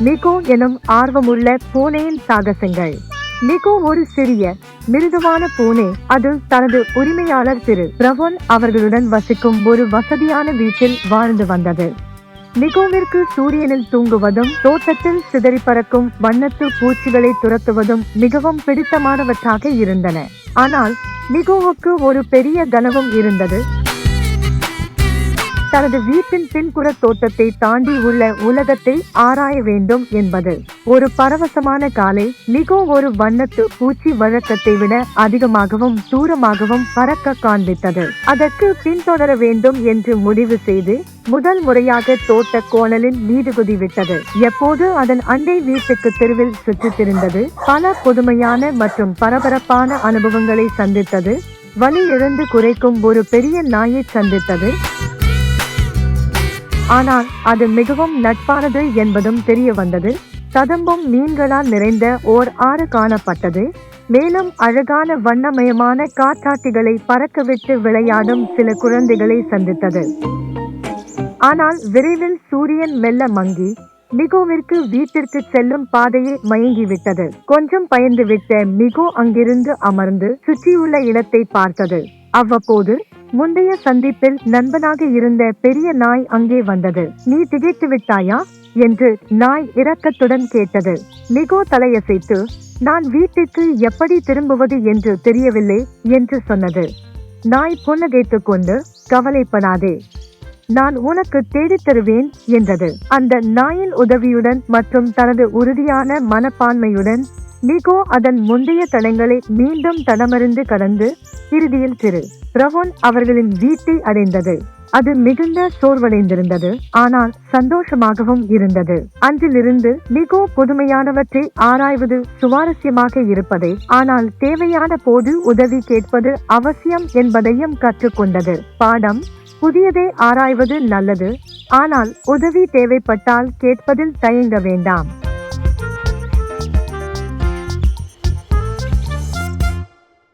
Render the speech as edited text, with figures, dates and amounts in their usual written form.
Nico எனும் ஆர்வமுள்ள பூனையின் சாகசங்கள். Nico ஒரு சிறிய மிருதுவான பூனை. அது தனது உரிமையாளர் திரு பிரவோன் அவர்களுடன் வசிக்கும் ஒரு வசதியான வீட்டில் வாழ்ந்து வந்தது. நிகோவிற்கு சூரியனில் தூங்குவதும் தோட்டத்தில் சிதறி பறக்கும் வண்ணத்து பூச்சிகளை துரத்துவதும் மிகவும் பிடித்தமானவற்றாக இருந்தன. ஆனால் நிகோவுக்கு ஒரு பெரிய கனவும் இருந்தது. தனது வீட்டின் பின்புற தோட்டத்தை தாண்டி உள்ள உலகத்தை ஆராய வேண்டும் என்பது. ஒரு பரவசமான காலை நிகோ ஒரு வண்ணத்து பூச்சி வழக்கத்தை விட அதிகமாகவும் தூரமாகவும் பறக்க காண்பித்தது. அதற்கு பின்தொடர வேண்டும் என்று முடிவு செய்து முதல் முறையாக தோட்ட கோணலின் மீது குதிவிட்டது. எப்போது அதன் அண்டை வீட்டுக்கு தெருவில் சுற்றித் திரிந்தது, பல புதுமையான மற்றும் பரபரப்பான அனுபவங்களை சந்தித்தது. வலி இழந்து குறைக்கும் ஒரு பெரிய நாயை சந்தித்தது. ஆனால் அது மிகவும் நட்பானது என்பதும் தெரிய வந்தது. கதம்பும் மீன்களால் நிறைந்த ஓர் ஆறு காணப்பட்டது. மேலும் அழகான வண்ணமயமான காற்றாட்டிகளை பறக்கவிட்டு விளையாடும் சில குழந்தைகளை சந்தித்தது. ஆனால் விரைவில் சூரியன் மெல்ல மங்கி நிகோவிற்கு வீட்டிற்கு செல்லும் பாதையை மயங்கிவிட்டது. கொஞ்சம் பயந்துவிட்ட நிகோ அங்கிருந்து அமர்ந்து சுற்றியுள்ள இடத்தை பார்த்தது. அவ்வப்போது முந்தைய சந்திப்பில் நண்பனாக இருந்த பெரிய நாய் அங்கே வந்தது. நீ திகைத்து விட்டாயா என்று நாய் இரக்கத்துடன் கேட்டது. நிகோ தலையசைத்து, நான் வீட்டிற்கு எப்படி திரும்புவது என்று தெரியவில்லை என்று சொன்னது. நாய் புன்னகைத்துக் கொண்டு, கவலைப்படாதே, நான் உனக்கு தேடித் தருவேன் என்றது. அந்த நாயின் உதவியுடன் மற்றும் தனது உறுதியான மனப்பான்மையுடன் நிகோ அதன் முந்தைய தடங்களை மீண்டும் தடமறிந்து கடந்து இறுதியில் திரு பிரவோன் அவர்களின் வீட்டை அடைந்தது. அது மிகுந்த சோர்வடைந்திருந்தது, ஆனால் சந்தோஷமாகவும் இருந்தது. அன்றிலிருந்து நிகோ புதுமையானவற்றை ஆராய்வது சுவாரஸ்யமாக இருப்பதை, ஆனால் தேவையான போது உதவி கேட்பது அவசியம் என்பதையும் கற்றுக்கொண்டது. பாடம்: புதியதை ஆராய்வது நல்லது, ஆனால் உதவி தேவைப்பட்டால் கேட்பதில் தயங்க வேண்டாம்.